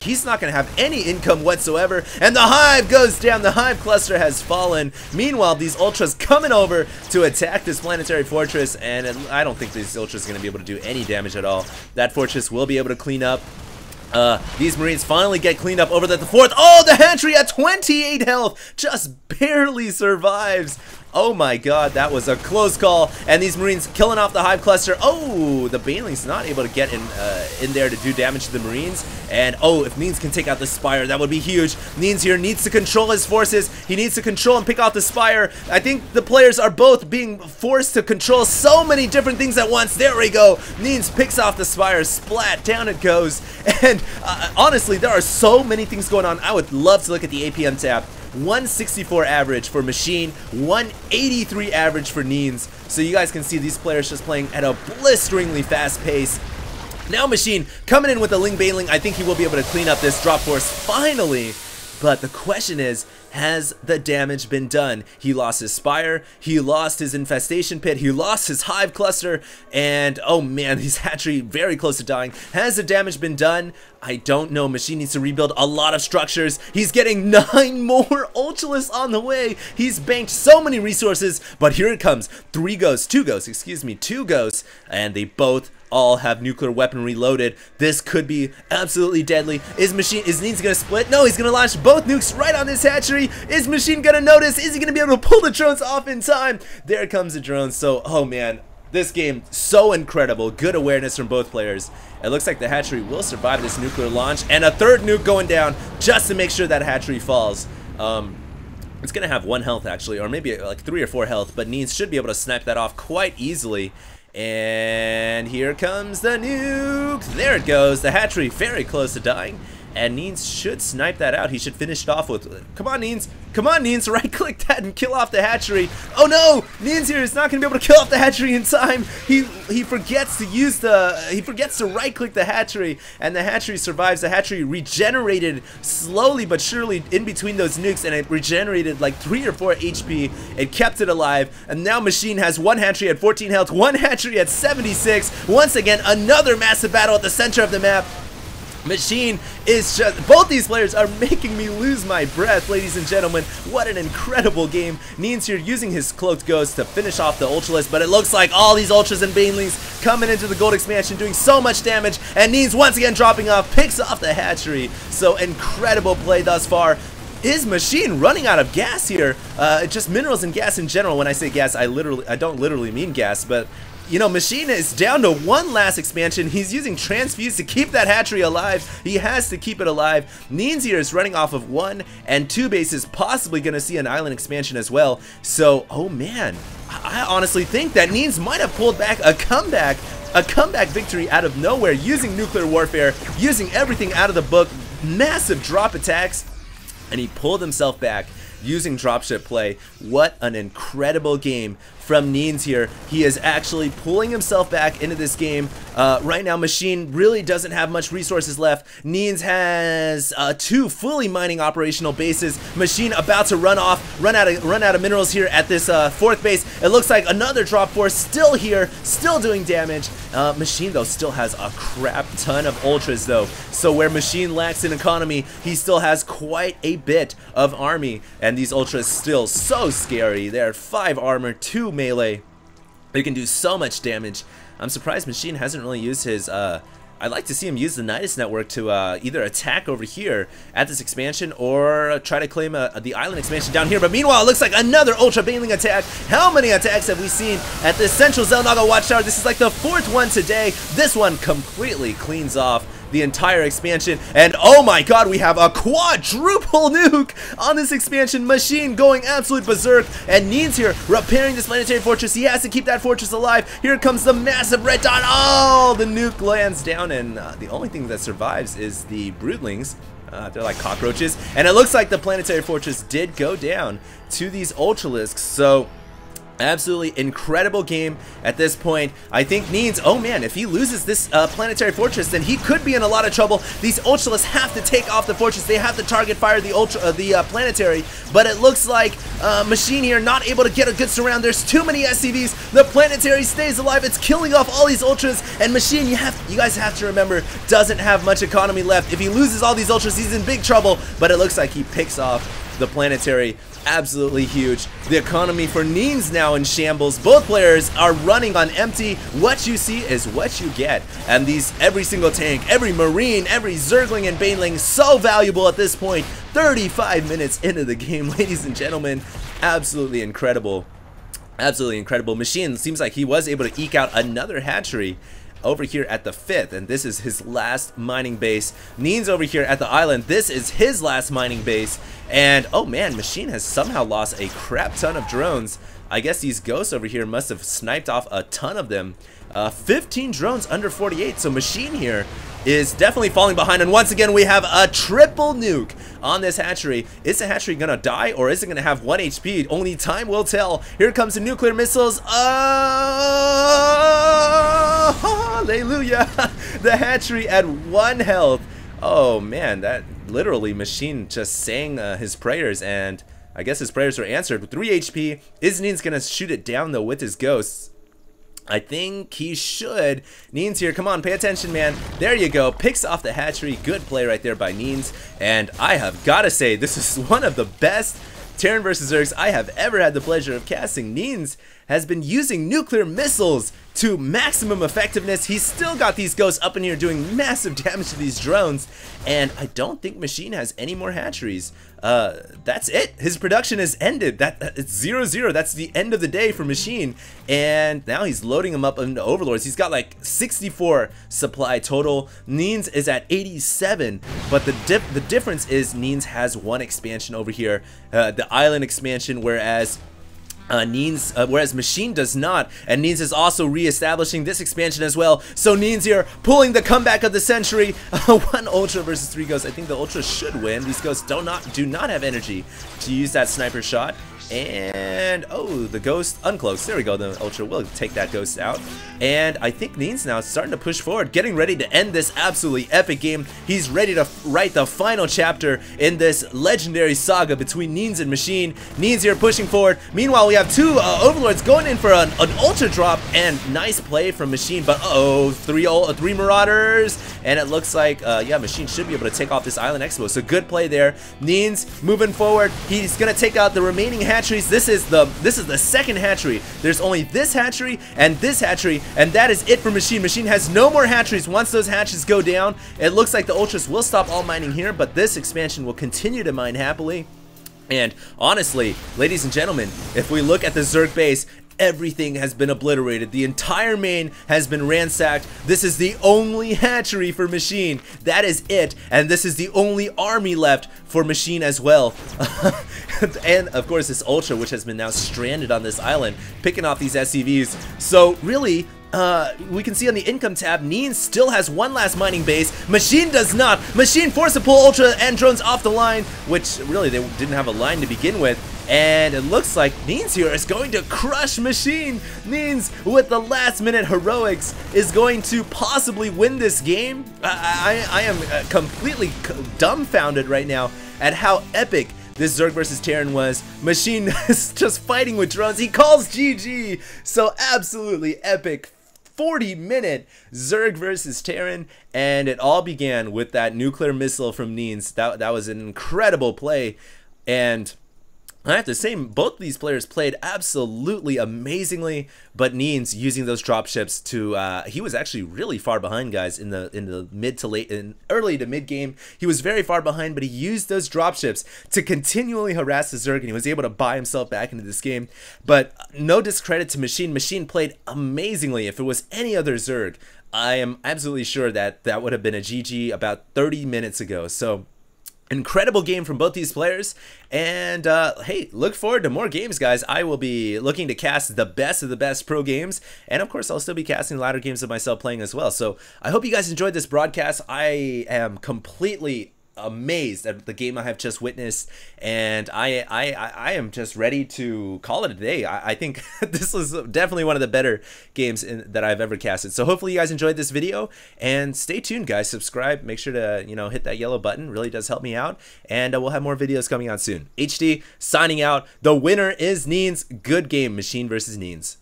he's not going to have any income whatsoever. And the hive goes down. The hive cluster has fallen. Meanwhile, these ultras coming over to attack this planetary fortress, and I don't think these ultras are going to be able to do any damage at all. That fortress will be able to clean up. These Marines finally get cleaned up over the fourth. Oh, the hatchery at 28 health just barely survives. Oh my god, that was a close call. And these Marines killing off the hive cluster. Oh, the Baneling's not able to get in there to do damage to the Marines. And oh, if Neans can take out the Spire, that would be huge. Neans here needs to control his forces. He needs to control and pick off the Spire. I think the players are both being forced to control so many different things at once. There we go. Neans picks off the Spire. Splat, down it goes. And honestly, there are so many things going on. I would love to look at the APM tab. 164 average for Machine, 183 average for Neans. So you guys can see these players just playing at a blisteringly fast pace. Now Machine coming in with the Ling Baneling. I think he will be able to clean up this drop force finally. But the question is, has the damage been done? He lost his Spire, he lost his Infestation Pit, he lost his Hive Cluster, and oh man, his hatchery very close to dying. Has the damage been done? I don't know. Machine needs to rebuild a lot of structures. He's getting 9 more Ultralists on the way. He's banked so many resources, but here it comes. 2 ghosts, and they both all have nuclear weaponry loaded. This could be absolutely deadly. Is Neans gonna split? No, he's gonna launch both nukes right on this hatchery. Is Machine gonna notice? Is he gonna be able to pull the drones off in time? There comes the drone. So, oh man, this game so incredible. Good awareness from both players. It looks like the hatchery will survive this nuclear launch, and a third nuke going down just to make sure that hatchery falls. It's gonna have 1 health actually, or maybe like 3 or 4 health, but Neans should be able to snipe that off quite easily. And here comes the nuke. There it goes. The hatchery very close to dying. And Neans should snipe that out. He should finish it off with... Come on, Neans. Come on, Neans. Right-click that and kill off the hatchery. Oh, no. Neans here is not going to be able to kill off the hatchery in time. He forgets to use the... He forgets to right-click the hatchery. And the hatchery survives. The hatchery regenerated slowly but surely in between those nukes. And it regenerated like 3 or 4 HP. It kept it alive. And now Machine has 1 hatchery at 14 health. 1 hatchery at 76. Once again, another massive battle at the center of the map. Machine is just... Both these players are making me lose my breath, ladies and gentlemen. What an incredible game. Neans here using his Cloaked Ghost to finish off the Ultralists, but it looks like all these Ultras and Banelings coming into the Gold Expansion doing so much damage, and Neans once again dropping off, picks off the hatchery. So incredible play thus far. Is Machine running out of gas here? Just minerals and gas in general. When I say gas, I don't literally mean gas, but... You know, Machine is down to 1 last expansion. He's using Transfuse to keep that hatchery alive. He has to keep it alive. Neans here is running off of 1 and 2 bases, possibly going to see an island expansion as well. So, oh man, I honestly think that Neans might have pulled back a comeback victory out of nowhere using nuclear warfare, using everything out of the book, massive drop attacks, and he pulled himself back using dropship play. What an incredible game from Neans here. He is actually pulling himself back into this game. Right now, Machine really doesn't have much resources left. Neans has 2 fully mining operational bases. Machine about to run out of minerals here at this 4th base. It looks like another drop force still here, still doing damage. Machine though still has a crap ton of ultras though. So where Machine lacks in economy, he still has quite a bit of army. And these ultras still so scary. They're 5 armor, 2 melee. They can do so much damage. I'm surprised Machine hasn't really used his I'd like to see him use the Nidus network to either attack over here at this expansion or try to claim the island expansion down here. But meanwhile, it looks like another Ultra Baneling attack. How many attacks have we seen at this central Xel'Naga Watchtower? This is like the 4th one today. This one completely cleans off the entire expansion, and oh my god, we have a quadruple nuke on this expansion. Machine going absolute berserk, and Neans here repairing this planetary fortress. He has to keep that fortress alive. Here comes the massive red dot. Oh, the nuke lands down, and the only thing that survives is the broodlings. They're like cockroaches, and it looks like the planetary fortress did go down to these Ultralisks. So Absolutely incredible game at this point. I think Neans, oh man, if he loses this planetary fortress, then he could be in a lot of trouble. These Ultralists have to take off the fortress. They have to target fire the planetary, but it looks like Machine here not able to get a good surround. There's too many SCVs. The planetary stays alive. It's killing off all these Ultras, and Machine, you guys have to remember, doesn't have much economy left. If he loses all these Ultras, he's in big trouble, but it looks like he picks off the planetary. Absolutely huge. The economy for Neans now in shambles. Both players are running on empty. What you see is what you get. And every single tank, every Marine, every Zergling and Baneling, so valuable at this point. 35 minutes into the game, ladies and gentlemen. Absolutely incredible. Absolutely incredible. Machine seems like he was able to eke out another hatchery over here at the 5th, and this is his last mining base. Neans over here at the island, this is his last mining base, and oh man, Machine has somehow lost a crap ton of drones. I guess these ghosts over here must have sniped off a ton of them. 15 drones under 48, so Machine here is definitely falling behind, and once again we have a triple nuke on this hatchery. Is the hatchery gonna die, or is it gonna have 1 HP? Only time will tell. Here comes the nuclear missiles. Hallelujah. The hatchery at 1 health. Oh man, that literally Machine just sang his prayers, and I guess his prayers were answered. With 3 HP, is Neans gonna shoot it down though with his ghosts? I think he should. Neans here, come on, pay attention, man. There you go, picks off the hatchery. Good play right there by Neans. And I have got to say, this is one of the best Terran versus Zergs I have ever had the pleasure of casting. Neans has been using nuclear missiles to maximum effectiveness. He's still got these ghosts up in here doing massive damage to these drones, and I don't think Machine has any more hatcheries. That's it. His production is ended. It's 0-0. That's the end of the day for Machine, and now he's loading them up into Overlords. He's got like 64 supply total. Neans is at 87, but the difference is Neans has 1 expansion over here, the island expansion, whereas whereas Machine does not, and Neans is also re-establishing this expansion as well. So Neans here pulling the comeback of the century. 1 Ultra versus 3 Ghosts. I think the Ultra should win. These Ghosts do not have energy to use that sniper shot. And oh, the Ghost uncloaks. There we go. The Ultra will take that Ghost out. And I think Neans now is starting to push forward, getting ready to end this absolutely epic game. He's ready to write the final chapter in this legendary saga between Neans and Machine. Neans here pushing forward. Meanwhile, we have 2 Overlords going in for an Ultra drop, and nice play from Machine. But uh-oh, 3 Marauders, and it looks like yeah, Machine should be able to take off this Island Expo. So good play there. Neans moving forward. He's gonna take out the remaining hatcheries. This is the second hatchery. There's only this hatchery, and that is it for Machine. Machine has no more hatcheries. Once those hatches go down, it looks like the Ultras will stop all mining here, but this expansion will continue to mine happily. And honestly, ladies and gentlemen, if we look at the Zerg base, everything has been obliterated. The entire main has been ransacked. This is the only hatchery for Machine. That is it. And this is the only army left for Machine as well. And of course this Ultra, which has been now stranded on this island, picking off these SCVs. So really, we can see on the income tab, Neans still has 1 last mining base. Machine does not. Machine forced to pull Ultra and drones off the line, which really they didn't have a line to begin with. And it looks like Neans here is going to crush Machine. Neans, with the last minute heroics, is going to possibly win this game. I am completely dumbfounded right now at how epic this Zerg versus Terran was. Machine is just fighting with drones. He calls GG. So absolutely epic 40-minute Zerg versus Terran, and it all began with that nuclear missile from Neans. That was an incredible play, and I have to say, both these players played absolutely amazingly, but Neans using those dropships to, he was actually really far behind, guys, in the mid to late, early to mid game. He was very far behind, but he used those dropships to continually harass the Zerg, and he was able to buy himself back into this game. But no discredit to Machine. Machine played amazingly. If it was any other Zerg, I am absolutely sure that that would have been a GG about 30 minutes ago. So incredible game from both these players, and hey, look forward to more games, guys. I will be looking to cast the best of the best pro games, and of course I'll still be casting ladder games of myself playing as well. So I hope you guys enjoyed this broadcast. I am completely amazed at the game I have just witnessed, and I am just ready to call it a day. I think this was definitely one of the better games that I've ever casted. So hopefully you guys enjoyed this video, and stay tuned, guys. Subscribe. Make sure to hit that yellow button. Really does help me out, and we'll have more videos coming out soon. HD signing out. The winner is Neans. Good game, Machine versus Neans.